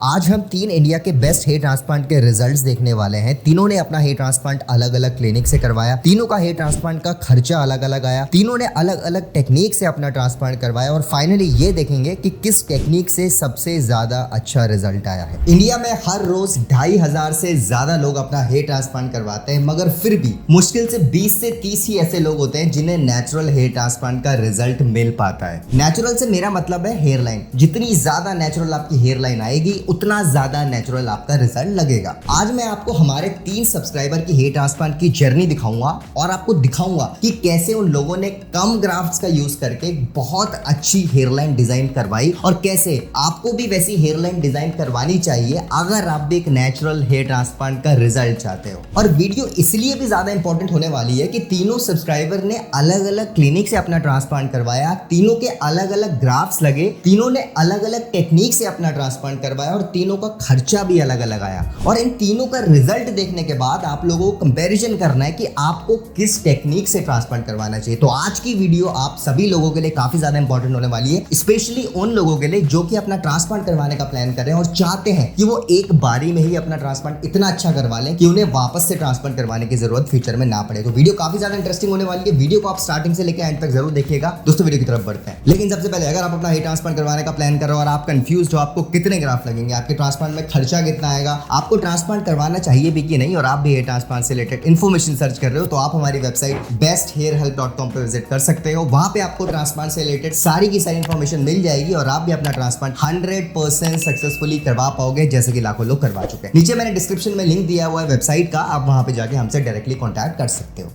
आज हम तीन इंडिया के बेस्ट हेयर ट्रांसप्लांट के रिजल्ट्स देखने वाले हैं। तीनों ने अपना हेयर ट्रांसप्लांट अलग अलग क्लिनिक से करवाया। तीनों का हेयर ट्रांसप्लांट का खर्चा अलग अलग आया। तीनों ने अलग अलग टेक्निक से अपना ट्रांसप्लांट करवाया और फाइनली ये देखेंगे कि किस टेक्निक से सबसे ज्यादा अच्छा रिजल्ट आया है। इंडिया में हर रोज 2500 से ज्यादा लोग अपना हेयर ट्रांसप्लांट करवाते हैं, मगर फिर भी मुश्किल से 20 से 30 ही ऐसे लोग होते हैं जिन्हें नेचुरल हेयर ट्रांसप्लांट का रिजल्ट मिल पाता है। नेचुरल से मेरा मतलब है हेयर लाइन। जितनी ज्यादा नेचुरल आपकी हेयर लाइन आएगी उतना ज्यादा नेचुरल आपका रिजल्ट लगेगा। आज मैं आपको हमारे 3 सब्सक्राइबर की हेयर ट्रांसप्लांट की जर्नी दिखाऊंगा और आपको दिखाऊंगा कि कैसे उन लोगों ने कम ग्राफ्ट्स का यूज करके बहुत अच्छी हेयर लाइन डिजाइन करवाई और कैसे आपको भी वैसी हेयर लाइन डिजाइन करवानी चाहिए अगर आप भी एक नेचुरल हेयर ट्रांसप्लांट का रिजल्ट चाहते हो। और वीडियो इसलिए भी ज्यादा इंपॉर्टेंट होने वाली है कि तीनों सब्सक्राइबर ने अलग अलग क्लिनिक से अपना ट्रांसप्लांट करवाया, तीनों के अलग अलग ग्राफ्स लगे, तीनों ने अलग अलग टेक्निक से अपना ट्रांसप्लांट करवाया और तीनों का खर्चा भी अलग अलग आया। और इन तीनों का रिजल्ट देखने के बाद आप लोगों को कंपैरिजन करना है कि आपको किस टेक्निक से ट्रांसप्लांट करवाना चाहिए। तो आज की वीडियो आप सभी लोगों के लिए काफी ज्यादा इंपॉर्टेंट होने वाली है, स्पेशली उन लोगों के लिए जो कि अपना ट्रांसप्लांट करवाने का प्लान कर रहे हैं और चाहते हैं कि वो एक बारी में ही अपना ट्रांसप्लांट इतना अच्छा करवा लें कि उन्हें वापस से ट्रांसप्लांट करवाने की जरूरत फ्यूचर में ना पड़े। तो वीडियो काफी ज्यादा इंटरेस्टिंग होने वाली है। वीडियो को आप स्टार्टिंग से लेकर एंड तक जरूर देखिएगा। दोस्तों वीडियो की तरफ बढ़ते हैं, लेकिन सबसे पहले अगर आप अपना हेयर ट्रांसप्लांट करवाने का प्लान कर रहे हो और आप कंफ्यूज हो आपको कितने ग्राफ लगेंगे, आपके ट्रांसप्लांट में खर्चा कितना आएगा, आपको ट्रांसप्लांट करवाना चाहिए भी कि नहीं, और आप भी हेयर ट्रांसप्लांट से रिलेटेड इन्फॉर्मेशन सर्च कर रहे हो, तो आप हमारी वेबसाइट besthairhelp.com पे विजिट कर सकते हो। वहां पे आपको ट्रांसप्लांट से रिलेटेड सारी की सारी इन्फॉर्मेशन मिल जाएगी और आप भी अपना ट्रांसप्लांट 100% सक्सेसफुली करवा पाओगे, जैसे कि लाखों लोग करवा चुके हैं। नीचे मैंने डिस्क्रिप्शन में लिंक दिया हुआ है वेबसाइट का, आप वहां पे जाके हमसे डायरेक्टली कॉन्टैक्ट कर सकते हो।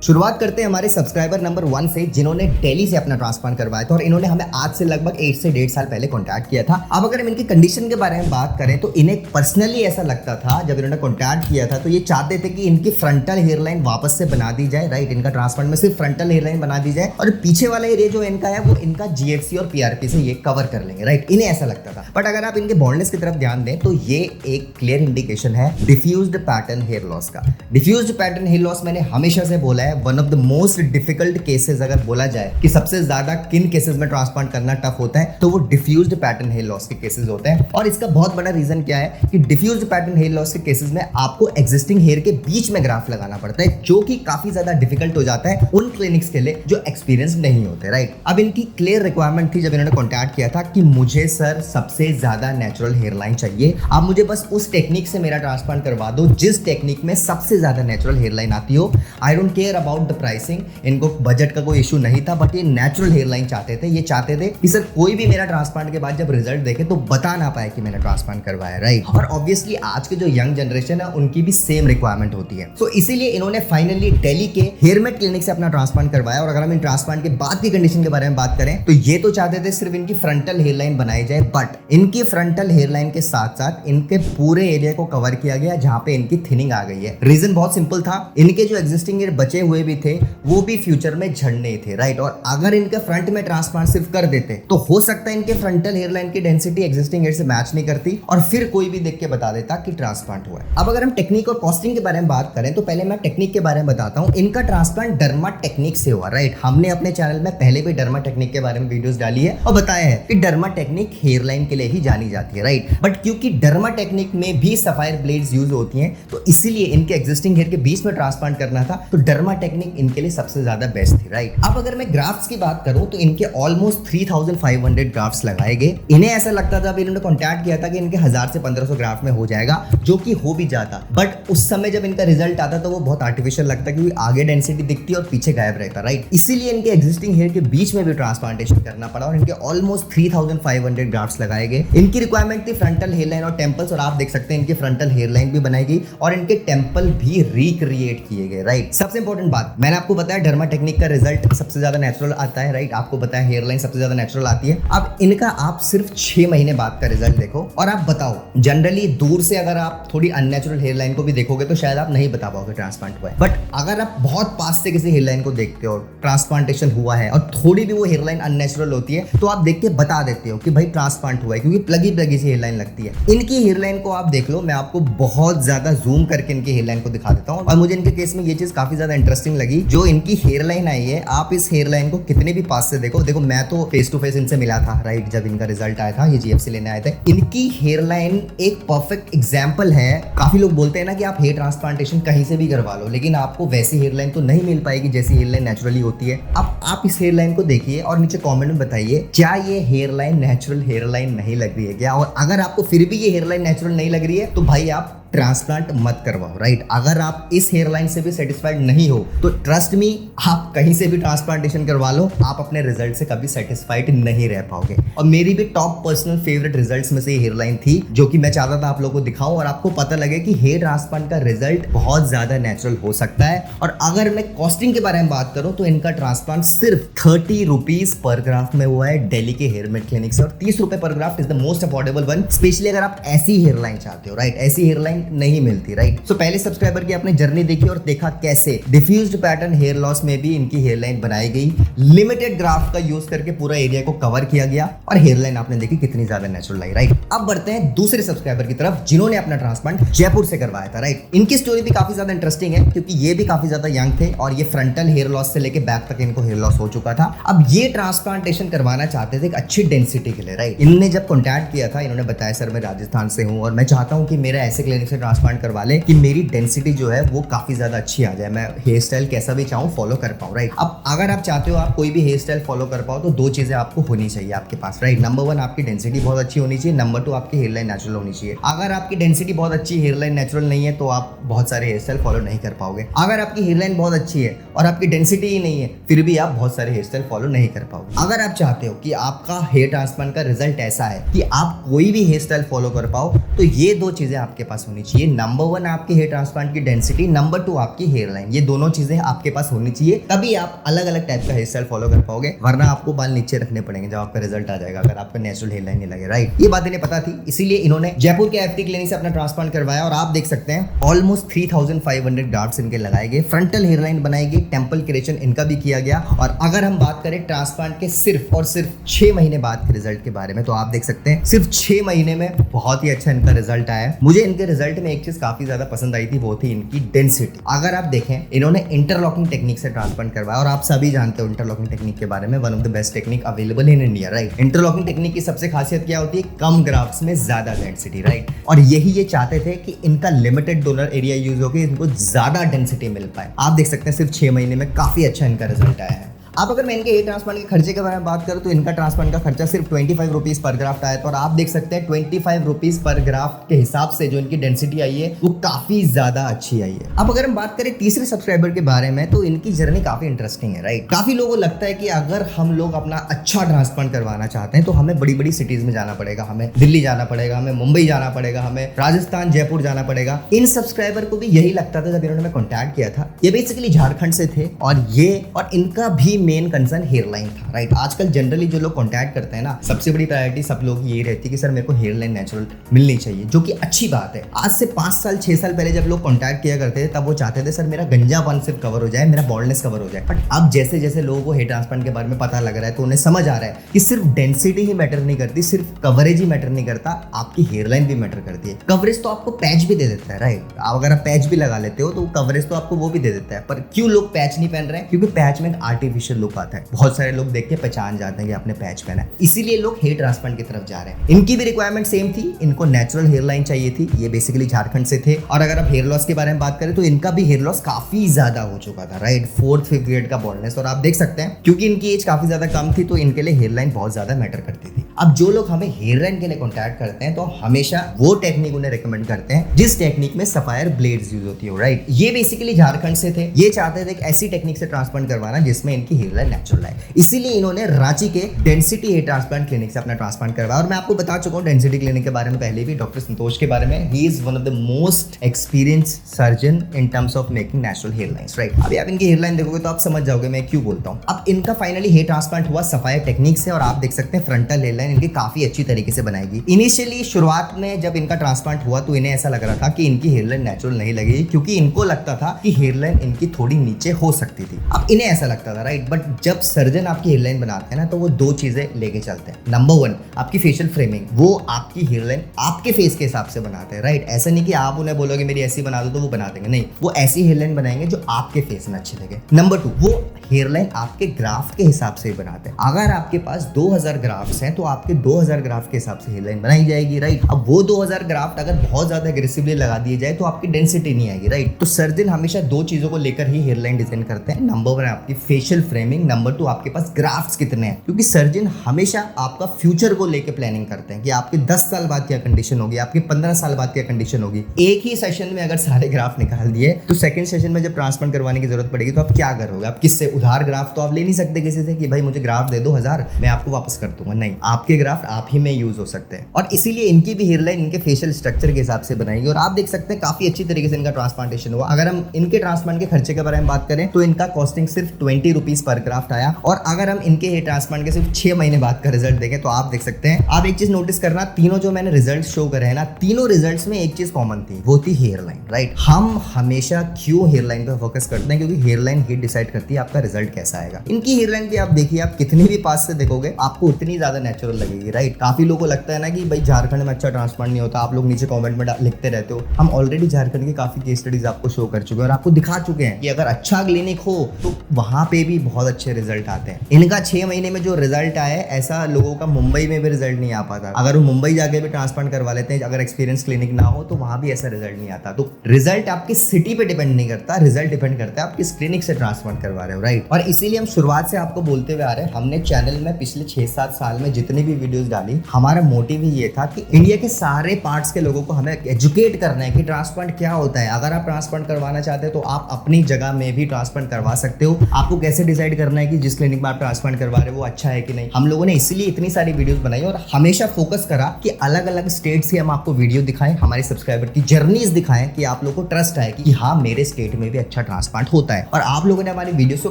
शुरुआत करते हैं हमारे सब्सक्राइबर नंबर 1 से, जिन्होंने दिल्ली से अपना ट्रांसप्लांट करवाया था और इन्होंने हमें आज से लगभग 1 से 1.5 साल पहले कांटेक्ट किया था। अब अगर हम इनकी कंडीशन के बारे में बात करें तो इन्हें पर्सनली ऐसा लगता था, जब इन्होंने कांटेक्ट किया था तो ये चाहते थे कि इनकी फ्रंटल हेयर लाइन वापस से बना दी जाए। राइट, इनका ट्रांसप्लांट में सिर्फ फ्रंटल हेयर लाइन बना दी जाए और पीछे वाला एरिया जो इनका है वो इनका जीएफसी और पीआरपी से ये कवर कर लेंगे। राइट, इन्हें ऐसा लगता था। बट अगर आप इनके बॉल्डनेस की तरफ ध्यान दें तो ये एक क्लियर इंडिकेशन है डिफ्यूज्ड पैटर्न हेयर लॉस का। डिफ्यूज्ड पैटर्न हेयर लॉस मैंने हमेशा से बोला है one of the most difficult cases. अगर बोला जाए कि सबसे ज्यादा किन केसेस में ट्रांसप्लांट करना टफ होता है तो वो डिफ्यूज्ड पैटर्न हेयर लॉस के केसेस होते हैं। और इसका बहुत बड़ा रीजन क्या है कि डिफ्यूज्ड पैटर्न हेयर लॉस के केसेस में आपको एग्जिस्टिंग हेयर के बीच में ग्राफ्ट लगाना पड़ता है, जो कि काफी ज्यादा डिफिकल्ट हो जाता है उन क्लिनिक्स के लिए जो एक्सपीरियंस नहीं होते। राइट, अब इनकी क्लियर रिक्वायरमेंट थी जब इन्होंने कॉन्टैक्ट किया था कि मुझे सर सबसे ज्यादा नेचुरल हेयर लाइन चाहिए, आप मुझे बस उस टेक्निक से मेरा ट्रांसप्लांट करवा दो जिस टेक्निक में सबसे ज्यादा नेचुरल हेयर लाइन आती हो। I don't care about the pricing, इनको बजट का कोई इशू नहीं था, बट ये नेचुरल हेयर लाइन चाहते थे। ये चाहते थे कि सर कोई भी मेरा ट्रांसप्लांट के बाद जब रिजल्ट देखे तो बता ना पाए कि मैंने ट्रांसप्लांट करवाया। राइट, और ऑब्वियसली आज के जो यंग जनरेशन है उनकी भी सेम रिक्वायरमेंट होती है। तो इसीलिए इन्होंने फाइनली दिल्ली के हेयरमेट क्लिनिक से अपना ट्रांसप्लांट करवाया। और अगर हम इन ट्रांसप्लांट के बाद की कंडीशन के बारे में बात करें तो ये तो चाहते थे सिर्फ इनकी फ्रंटल हेयर लाइन बनाई जाए, बट इनकी फ्रंटल हेयर लाइन के साथ साथ इनके पूरे एरिया को कवर किया गया जहां पे इनकी थिनिंग आ गई है। रीजन बहुत सिंपल था, इनके जो एग्जिस्टिंग हेयर बचे हुए भी थे वो भी फ्यूचर में झड़ने थे। राइट, और अगर इनके फ्रंट में ट्रांसप्लांट सिर्फ कर देते तो हो सकता है इनके फ्रंटल हेयर लाइन की डेंसिटी एग्जिस्टिंग हेयर से मैच नहीं करती और फिर कोई भी देख के बता देता कि ट्रांसप्लांट हुआ है। अब अगर हम टेक्निक और कॉस्टिंग के बारे में बात करें तो पहले मैं टेक्निक के बारे में बताता हूं। इनका ट्रांसप्लांट डर्मा टेक्निक से हुआ। राइट, हमने अपने चैनल में पहले भी डर्मा टेक्निक के बारे में वीडियोस डाली है और बताया है कि डर्मा टेक्निक हेयर लाइन के लिए ही जानी जाती है। राइट, बट क्योंकि डर्मा टेक्निक में भी सफायर ब्लेड्स यूज होती हैं तो इसीलिए इनके एग्जिस्टिंग हेयर के बीच में ट्रांसप्लांट करना था, तो डर्मा टेक्निक इनके लिए सबसे ज्यादा बेस्ट थी। राइट, अब अगर मैं ग्राफ्स की बात करूं तो इनके ऑलमोस्ट 3500 ग्राफ्स लगाए गए। इन्हें ऐसा लगता था, अभी इन्होंने कांटेक्ट किया था कि इनके 1000 से 1500 ग्राफ्ट में हो जाएगा, जो कि हो भी जाता, बट उस समय जब इनका रिजल्ट आता तो वो बहुत आर्टिफिशियल लगता क्योंकि आगे डेंसिटी दिखती और पीछे गायब रहता। राइट, इसीलिए इनके एग्जिस्टिंग हेयर के बीच में भी ट्रांसप्लांटेशन करना पड़ा और इनके ऑलमोस्ट 3500 ग्राफ्ट्स लगाए गए। इनकी रिक्वायरमेंट थी फ्रंटल हेयर लाइन और टेम्पल्स, और आप देख सकते हैं इनकी फ्रंटल हेयर लाइन भी बनाई गई और इनके टेम्पल भी रिक्रिएट किए गए। राइट, सबसे इंपॉर्टेंट बात, मैंने आपको बताया डर्मा टेक्निक का रिजल्ट सबसे ज्यादा नेचुरल आता है। राइट, आपको बताया हेयर लाइन सबसे ज्यादा नेचुरल आती है। अब इनका आप सिर्फ 6 महीने बाद का रिजल्ट देखो और आप बताओ, जनरली दूर से अगर आप थोड़ी अननेचुरल हेयर लाइन को भी देखोगे तो शायद आप नहीं बता पाओगे ट्रांसप्लांट हुआ है, बट अगर आप बहुत पास से किसी हेयर लाइन को देखते हो ट्रांसप्लांटेशन हुआ है और थोड़ी भी वो हेयर लाइन अननेचुरल होती है तो आप देख के बता देते हो कि भाई ट्रांसप्लांट हुआ है, क्योंकि प्लगी सी हेयर लाइन लगती है। इनकी हेयर लाइन को आप देख लो, मैं आपको बहुत ज्यादा जूम करके इनकी हेयर लाइन को दिखा देता हूँ और मुझे इनके केस में ये चीज काफी ज्यादा इंटरेस्टिंग इंटरेस्टिंग लगी। जो इनकी हेयर लाइन आई है, आप इस हेयर लाइन को कितने भी पास से देखो, मैं तो फेस टू फेस इनसे मिला था राइट, जब इनका रिजल्ट आया था, ये जीएफसी लेने आए थे। इनकी हेयर लाइन एक परफेक्ट एग्जाम्पल है। काफी लोग बोलते हैं ना कि आप हेयर ट्रांसप्लांटेशन कहीं से भी करवा लो, लेकिन आपको वैसी हेयर लाइन तो नहीं मिल पाएगी जैसी हेयर लाइन नेचुरली होती है। अब आप इस हेयर लाइन को देखिए और नीचे कमेंट में बताइए, क्या ये hairline natural hairline नहीं लग रही है क्या? और अगर आपको फिर भी ये हेयर लाइन नेचुरल नहीं लग रही है तो भाई आप ट्रांसप्लांट मत करवाओ राइट। अगर आप इस हेयर लाइन से भी सेटिस्फाइड नहीं हो तो ट्रस्ट मी, आप कहीं से भी ट्रांसप्लांटेशन करवा लो, आप अपने रिजल्ट से कभी सेटिस्फाइड नहीं रह पाओगे। और मेरी भी टॉप पर्सनल फेवरेट रिजल्ट्स में से ये हेयर लाइन थी, जो कि मैं चाहता था आप लोगों को दिखाऊं और आपको पता लगे कि हेयर ट्रांसप्लांट का रिजल्ट बहुत ज्यादा नेचुरल हो सकता है। और अगर मैं कॉस्टिंग के बारे में बात करूं तो इनका ट्रांसप्लांट सिर्फ 30 रुपीज पर ग्राफ्ट में हुआ है दिल्ली के हेयरमेट क्लिनिक से, और 30 रुपए पर graft is the most affordable one, specially अगर आप ऐसी हेयर लाइन चाहते हो राइट। ऐसी हेयर लाइन नहीं मिलती राइट। सो पहले सब्सक्राइबर की आपने जर्नी देखी और देखा कैसे डिफ्यूज्ड पैटर्न हेयर लॉस में भी इनकी हेयर लाइन बनाई गई, लिमिटेड ग्राफ्ट का यूज करके पूरा एरिया को कवर किया गया और हेयर लाइन आपने देखी कितनी ज्यादा नेचुरल आई राइट। अब बढ़ते हैं दूसरे सब्सक्राइबर की तरफ जिन्होंने अपना ट्रांसप्लांट जयपुर से करवाया था राइट। इनकी स्टोरी भी काफी ज्यादा इंटरेस्टिंग है क्योंकि ये भी काफी ज्यादा यंग थे और ये फ्रंटल हेयर लॉस से लेके बैक तक इनको हेयर लॉस हो चुका था। अब ये ट्रांसप्लांटेशन करवाना चाहते थे एक अच्छी डेंसिटी के लिए राइट। इन्होंने जब कॉन्टैक्ट किया था, इन्होंने बताया सर मैं राजस्थान से हूँ और मैं चाहता हूँ कि मेरा ऐसे क्लिनिक से ट्रांसप्लांट करवा ले कि मेरी डेंसिटी जो है वो काफी ज्यादा अच्छी आ जाए, मैं हेयर स्टाइल कैसा भी चाहूँ फॉलो कर पाऊँ राइट। अब अगर आप चाहते हो आप कोई भी हेयर स्टाइल फॉलो कर पाओ तो दो चीजें आपको होनी चाहिए आपके पास राइट। नंबर 1 आपकी डेंसिटी बहुत अच्छी होनी चाहिए, नंबर 2 आपकी हेयर लाइन नेचुरल होनी चाहिए। अगर आपकी डेंसिटी बहुत अच्छी, हेयर लाइन नेचुरल नहीं है तो आप बहुत सारे हेयर स्टाइल फॉलो नहीं कर पाओगे। अगर आपकी हेयर लाइन बहुत अच्छी है और आपकी डेंसिटी ही नहीं है फिर भी आप बहुत सारे हेयर स्टाइल फॉलो नहीं कर पाओगे। अगर आप चाहते हो कि आपका हेयर ट्रांसप्लांट का रिजल्ट ऐसा है कि आप कोई भी हेयर स्टाइल फॉलो कर पाओ तो ये दो चीजें आपके पास होनी चाहिए। नंबर 1 आपके हेयर ट्रांसप्लांट की डेंसिटी, नंबर 2 आपकी हेयर लाइन। ये दोनों चीजें आपके पास होनी चाहिए, तभी आप अलग अलग टाइप का हेयर स्टाइल फॉलो कर पाओगे, वरना आपको बाल नीचे रखने पड़ेंगे जब आपका रिजल्ट आ जाएगा अगर आपका नेचुरल हेयर लाइन नहीं लगे राइट। ये बात इन्हें पता थी, इसीलिए इन्होंने जयपुर के एफटी क्लिनिक से अपना ट्रांसप्लांट करवाया और आप देख सकते हैं ऑलमोस्ट 3500 डार्ट्स इनके लगाए गए, फ्रंटल हेयर लाइन बनाई गई, टेम्पल क्रेशन इनका भी किया गया। और अगर हम बात करें ट्रांसप्लांट के सिर्फ और सिर्फ 6 महीने बाद के रिजल्ट के बारे में तो आप देख सकते हैं सिर्फ 6 महीने में बहुत ही अच्छा इनका रिजल्ट आया है। मुझे इनके रिजल्ट में एक चीज काफी ज्यादा पसंद आई थी, वो थी इनकी डेंसिटी। अगर आप देखें इन्होंने इंटरलॉकिंग टेक्निक से ट्रांसप्लांट करवाया और आप सभी जानते हो इंटरलॉकिंग टेक्निक के बारे में, one of the best technique available in India right. Interlocking technique की सबसे खासियत क्या होती है? कम ग्राफ्ट्स में ज्यादा डेंसिटी राइट। और यही ये चाहते थे कि इनका लिमिटेड डोनर एरिया यूज होकर इनको ज्यादा डेंसिटी मिल पाए। आप देख सकते हैं सिर्फ 6 महीने में काफी अच्छा इनका रिजल्ट आया है। अब अगर मैं इनके हेयर ट्रांसप्लांट के खर्चे के बारे में बात करूं तो इनका ट्रांसप्लांट का खर्चा सिर्फ 25 रुपीज पर ग्राफ्ट आया था और आप देख सकते हैं 25 रुपीज पर ग्राफ्ट के हिसाब से जो इनकी डेंसिटी आई है वो काफी ज्यादा अच्छी आई है। अब अगर हम बात करें तीसरे सब्सक्राइबर के बारे में तो इनकी जर्नी काफी इंटरेस्टिंग है राइट। काफी लोगों को लगता है कि अगर हम लोग अपना अच्छा ट्रांसप्लांट करवाना चाहते हैं तो हमें बड़ी बड़ी सिटीज में जाना पड़ेगा, हमें दिल्ली जाना पड़ेगा, हमें मुंबई जाना पड़ेगा, हमें राजस्थान जयपुर जाना पड़ेगा। इन सब्सक्राइबर को भी यही लगता था जब इन्होंने कॉन्टैक्ट किया था। ये बेसिकली झारखंड से थे और इनका भी मेन कंसर्न हेयर लाइन था राइट। आजकल जनरली जो लोग कांटेक्ट करते हैं ना, सबसे बड़ी प्रायोरिटी सब लोग ये रहती है कि सर मेरे को हेयर लाइन नेचुरल मिलनी चाहिए, जो कि अच्छी बात है। आज से 5 साल 6 साल पहले जब लोग कांटेक्ट किया करते थे तब वो चाहते थे सर मेरा गंजापन सिर्फ कवर हो जाए, मेरा बॉल्डनेस कवर हो जाए। बट अब जैसे जैसे लोगों को हेयर ट्रांसप्लांट के बारे में पता लग रहा है तो उन्हें समझ आ रहा है कि सिर्फ डेंसिटी ही मैटर नहीं करती, सिर्फ कवरेज ही मैटर नहीं करता, आपकी हेयर लाइन भी मैटर करती है। कवरेज तो आपको पैच भी दे देता है राइट। अगर आप पैच भी लगा लेते हो तो कवरेज तो आपको वो भी दे देता है। पर क्यों लोग पैच नहीं पहन रहे हैं? क्योंकि पैच में एक आर्टिफिशियल लुक आता है। बहुत सारे लोग देख के पहचान जाते हैं कि आपने पैच पहना है, इसीलिए लोग हेयर ट्रांसप्लांट की तरफ जा रहे हैं। इनकी भी रिक्वायरमेंट सेम थी, इनको नेचुरल हेयर लाइन चाहिए थी। ये बेसिकली झारखंड से थे और अगर आप हेयर लॉस के बारे में बात करें तो इनका भी हेयर लॉस काफी ज्यादा हो चुका था राइट। 4th-5th ग्रेड का बॉल्डनेस। और आप देख सकते हैं क्योंकि इनकी एज काफी ज्यादा कम थी तो इनके लिए हेयर लाइन बहुत ज्यादा मैटर करती थी। अब जो लोग हमें हेयर लाइन के लिए कॉन्टैक्ट करते हैं तो हमेशा वो टेक्निक उन्हें रिकमेंड करते हैं जिस टेक्निक में सफायर ब्लेड्स यूज होती है राइट। ये बेसिकली झारखंड से थे, ये चाहते थे ऐसी टेक्निक से ट्रांसप्लांट करवाना जिसमें इनकी हेयर लाइन नेचुरल है। इसीलिए इन्होंने रांची के डेंसिटी हेयर ट्रांसप्लांट क्लिनिक से अपना ट्रांसप्लांट करवाया। और मैं आपको बता चुका हूं डेंसिटी क्लिनिक के बारे में पहले भी, डॉक्टर संतोष के बारे में। He is one of the most experience surgeon in terms of making natural hairlines right. अभी आप इनकी हेयर लाइन देखोगे तो आप समझ जाओगे मैं क्यों बोलता हूं। अब इनका फाइनली हेयर ट्रांसप्लांट हुआ सफायर टेक्निक से और आप देख सकते हैं फ्रंटल हेयर लाइन इनकी काफी अच्छी तरीके से बनाएगी। इनिशियली शुरुआत में जब इनका ट्रांसप्लांट हुआ तो इन्हें ऐसा लग रहा था कि इनकी हेयर लाइन नेचुरल नहीं लगेगी, क्योंकि इनको लगता था कि हेयर लाइन इनकी थोड़ी नीचे हो सकती थी। अब इन्हें ऐसा लगता था राइट। बट जब सर्जन आपकी हेयरलाइन बनाते हैं ना तो वो दो चीजें लेके चलते हैं। नंबर 1 आपकी फेशियल फ्रेमिंग, वो आपकी हेयरलाइन आपके फेस के हिसाब से बनाते हैं, राइट। ऐसा नहीं कि आप उन्हें बोलोगे मेरी ऐसी बना दो तो वो बना देंगे, नहीं, वो ऐसी हेयरलाइन बनाएंगे जो आपके फेस में अच्छी लगे। नंबर 2 वो हेयरलाइन आपके ग्राफ के हिसाब से बनाते हैं। अगर आपके पास 2000 ग्राफ्स हैं तो आपके 2000 ग्राफ के हिसाब से हेयरलाइन बनाई जाएगी, राइट। अब वो 2000 ग्राफ्ट अगर बहुत ज्यादा एग्रेसिवली लगा दिए जाए तो आपकी डेंसिटी नहीं आएगी, राइट। तो सर्जन हमेशा दो चीजों को लेकर ही हेयरलाइन डिजाइन करते हैं। नंबर 1 आपकी फेशियल फ्रेमिंग, नंबर 2 आपके पास ग्राफ्ट्स कितने हैं, क्योंकि सर्जन हमेशा आपका फ्यूचर को लेकर प्लानिंग करते हैं कि आपके 10 साल बाद क्या कंडीशन होगी, आपके 15 साल बाद क्या कंडीशन होगी। एक ही सेशन में अगर सारे ग्राफ निकाल दिए तो सेकंड सेशन में जब ट्रांसप्लांट करवाने की जरूरत पड़ेगी तो आप क्या करोगे? आप किससे उधार ग्राफ तो आप ले नहीं सकते किसी से कि भाई मुझे ग्राफ दे दो 1000 मैं आपको वापस कर दूंगा, नहीं, आपके ग्राफ आप ही में यूज हो सकते हैं। और इसीलिए इनकी भी हेयरलाइन इनके फेशियल स्ट्रक्चर के हिसाब से बनाएगी और आप देख सकते हैं काफी अच्छी तरीके से इनका ट्रांसप्लांटेशन हुआ। अगर हम इनके ट्रांसप्लांट के खर्चे के बारे में बात करें तो इनका कॉस्टिंग सिर्फ 20 रुपीज पर ग्राफ्ट आया। और अगर हम इनके हेयर ट्रांसप्लांट के सिर्फ 6 महीने बाद का रिजल्ट देखें तो आप देख सकते हैं, आप एक चीज नोटिस करना, तीनों जो मैंने रिजल्ट शो करे हैं ना, तीनों रिजल्ट्स में एक चीज कॉमन थी, वो थी हेयरलाइन, राइट। हम हमेशा क्यों हेयरलाइन पर फोकस करते हैं? क्योंकि हेयरलाइन ही डिसाइड करती है आपका रिजल्ट कैसा आएगा। इनकी हेयरलाइन की आप देखिए, आप कितनी भी पास से देखोगे आपको उतनी ज्यादा नेचुरल लगेगी, राइट। काफी लोगों को लगता है ना कि भाई झारखंड में अच्छा ट्रांसप्लांट नहीं होता, आप लोग नीचे कमेंट में लिखते रहते हो। हम ऑलरेडी झारखंड के काफी केस स्टडीज आपको शो कर चुके हैं और आपको दिखा चुके हैं कि अगर अच्छा क्लिनिक हो तो वहां पे भी बहुत अच्छे रिजल्ट आते हैं। इनका 6 महीने में जो रिजल्ट आया है, ऐसा लोगों का मुंबई में भी रिजल्ट नहीं आ पाता। अगर वो मुंबई जाके भी ट्रांसप्लांट करवा लेते हैं, अगर एक्सपीरियंस क्लिनिक ना हो तो वहां भी ऐसा रिजल्ट नहीं आता। तो रिजल्ट आपकी सिटी पे डिपेंड नहीं करता, रिजल्ट डिपेंड करता है आप किस क्लिनिक से ट्रांसप्लांट करवा रहे हो, राइट। और इसीलिए हम शुरुआत से आपको बोलते हुए आ रहे हैं, हमने चैनल में पिछले 6-7 साल में जितनी भी वीडियोस डाली, हमारा मोटिव ही ये था कि इंडिया के सारे पार्ट्स के लोगों को हमें एजुकेट करना है कि ट्रांसप्लांट क्या होता है। अगर आप ट्रांसप्लांट करवाना चाहते हैं तो आप अपनी जगह में भी ट्रांसप्लांट करवा सकते हो। आपको कैसे डिसाइड करना है कि जिस क्लिनिक में आप ट्रांसप्लांट करवा रहे हो वो अच्छा है कि नहीं। हम लोगों ने इसीलिए इतनी सारी वीडियोस बनाई और हमेशा फोकस करा कि अलग अलग स्टेट से हम आपको वीडियो दिखाएं, हमारे सब्सक्राइबर की जर्नीज दिखाएं कि आप लोगों को ट्रस्ट आए कि हाँ मेरे स्टेट में भी अच्छा ट्रांसप्लांट होता है। और आप लोगों ने हमारी वीडियोस को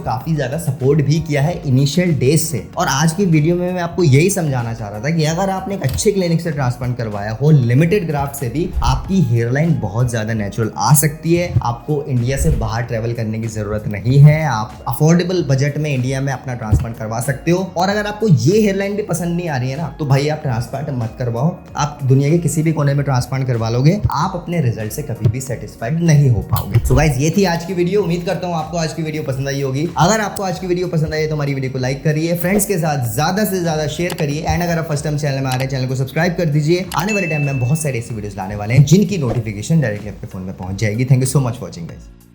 काफी ज्यादा सपोर्ट भी किया है इनिशियल डेज से। और आज की वीडियो में मैं आपको यही समझाना चाह रहा था कि अगर आपने एक अच्छे क्लिनिक से ट्रांसप्लांट करवाया हो, लिमिटेड ग्राफ्ट से भी आपकी हेयरलाइन बहुत ज्यादा नेचुरल आ सकती है। आपको इंडिया से बाहर ट्रेवल करने की जरूरत नहीं है, आप अफोर्डेबल बजट में इंडिया में अपना ट्रांसप्लांट करवा सकते हो। और अगर आपको ये हेयरलाइन भी पसंद नहीं आ रही है ना तो भाई आप ट्रांसप्लांट मत करवाओ। आप दुनिया के किसी भी कोने में ट्रांसप्लांट करवा लोगे, आप अपने रिजल्ट से कभी भी सेटिस्फाइड नहीं हो पाओगे। सो गाइस, ये थी आज की वीडियो। उम्मीद करता हूँ आपको आज की वीडियो पसंद आई होगी। अगर आपको आज की वीडियो पसंद आई तो हमारी वीडियो को लाइक करिए, फ्रेंड्स के साथ ज्यादा से ज्यादा शेयर करिए एंड अगर आप फर्स्ट टाइम चैनल में आ रहे हैं चैनल को सब्सक्राइब कर दीजिए। आने वाले टाइम में बहुत सारी ऐसी वीडियोस लाने वाले हैं जिनकी नोटिफिकेशन डायरेक्टली आपके फोन में पहुंच जाएगी। Thank you so much for watching guys.